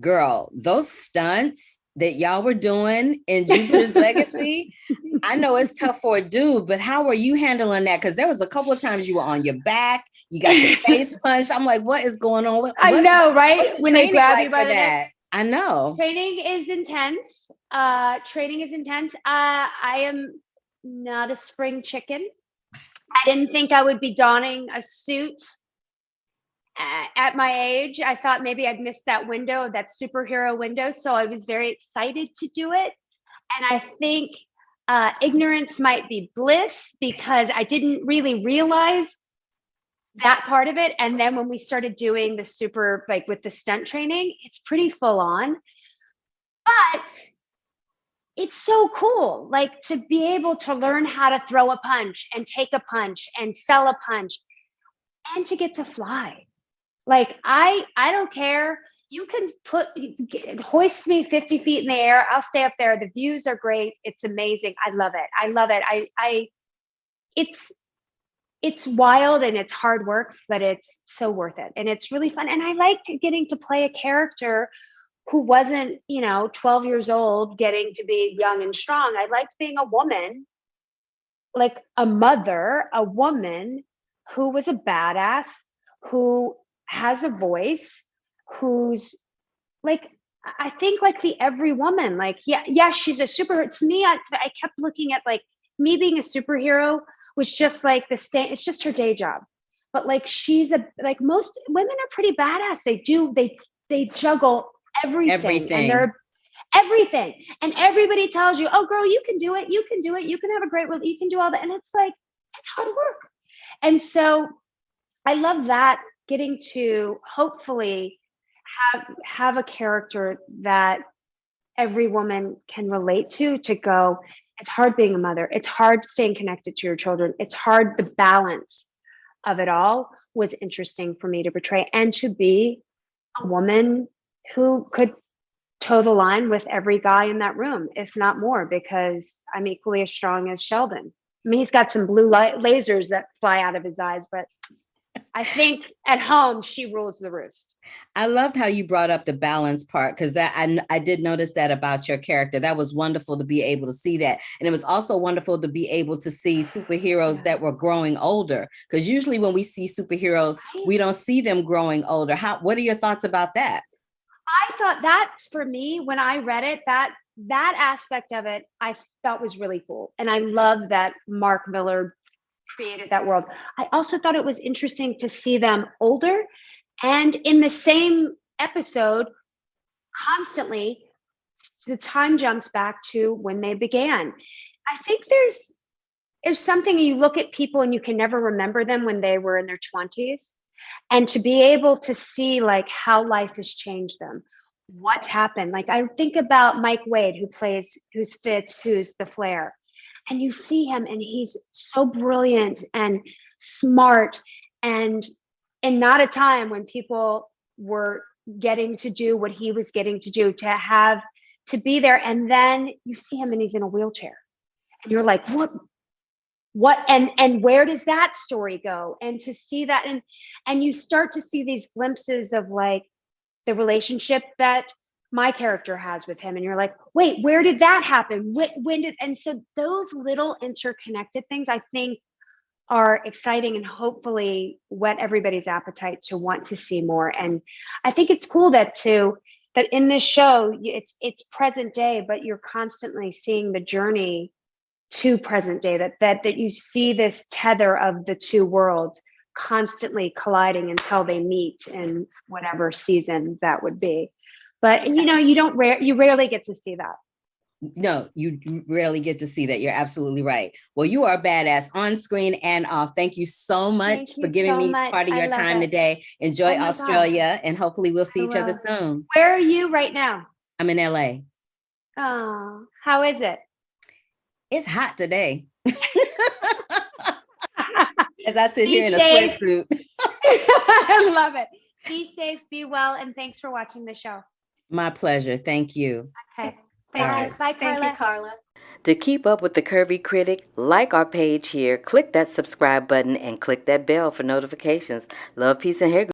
Girl, those stunts that y'all were doing in Jupiter's Legacy, I know it's tough for a dude, but how were you handling that? Because there was a couple of times you were on your back, you got your face punched. I'm like, what is going on? I know, What's right? the When they training grab you like by for the neck. that? I know. Training is intense. Training is intense. I am not a spring chicken. I didn't think I would be donning a suit at my age. I thought maybe I'd missed that window, that superhero window. So I was very excited to do it. And I think ignorance might be bliss because I didn't really realize that part of it. And then when we started doing the super, like with the stunt training, it's pretty full on. But it's so cool, like to be able to learn how to throw a punch and take a punch and sell a punch and to get to fly. Like I don't care. You can hoist me 50 feet in the air. I'll stay up there. The views are great. It's amazing. I love it. I love it. It's wild and it's hard work, but it's so worth it. And it's really fun. And I liked getting to play a character who wasn't, 12 years old, getting to be young and strong. I liked being a woman, like a mother, a woman who was a badass, who has a voice, who's like, I think like the every woman, like, yeah, she's a superhero. To me, I kept looking at like me being a superhero was just like the same. It's just her day job. But like, like most women are pretty badass. They juggle everything. And they're everything. And everybody tells you, oh girl, you can do it. You can do it. You can have a great, you can do all that. And it's like, it's hard work. And so I love that, getting to hopefully have a character that every woman can relate to go, it's hard being a mother. It's hard staying connected to your children. It's hard. The balance of it all was interesting for me to portray, and to be a woman who could toe the line with every guy in that room, if not more, because I'm equally as strong as Sheldon. I mean, he's got some blue lasers that fly out of his eyes, but I think at home she rules the roost. I loved how you brought up the balance part, because that I did notice that about your character. That was wonderful to be able to see that. And it was also wonderful to be able to see superheroes that were growing older, because usually when we see superheroes, we don't see them growing older. What are your thoughts about that? I thought that, for me, when I read it, that aspect of it, I felt was really cool. And I love that Mark Miller created that world. I also thought it was interesting to see them older, and in the same episode, constantly the time jumps back to when they began. I think there's something, you look at people and you can never remember them when they were in their 20s. And to be able to see like how life has changed them, what's happened. Like I think about Mike Wade, who's Fitz, who's the Flare. And you see him and he's so brilliant and smart, and not a time when people were getting to do what he was getting to do, to be there. And then you see him and he's in a wheelchair and you're like, what, and where does that story go? And to see that, and you start to see these glimpses of like the relationship that my character has with him, and you're like, wait, where did that happen? And so those little interconnected things, I think, are exciting and hopefully whet everybody's appetite to want to see more. And I think it's cool that in this show, it's present day, but you're constantly seeing the journey to present day, that you see this tether of the two worlds constantly colliding until they meet in whatever season that would be. But you rarely get to see that. No, you rarely get to see that. You're absolutely right. Well, you are a badass on screen and off. Thank you so much for giving me part of your time today. Enjoy Australia, and hopefully we'll see each other soon. Where are you right now? I'm in LA. Oh, how is it? It's hot today. As I sit here in a sweatsuit. I love it. Be safe, be well, and thanks for watching the show. My pleasure. Thank you. Okay. Bye, Carla. Thank you, Carla. To keep up with the Curvy Critic, like our page here, click that subscribe button, and click that bell for notifications. Love, peace, and hair.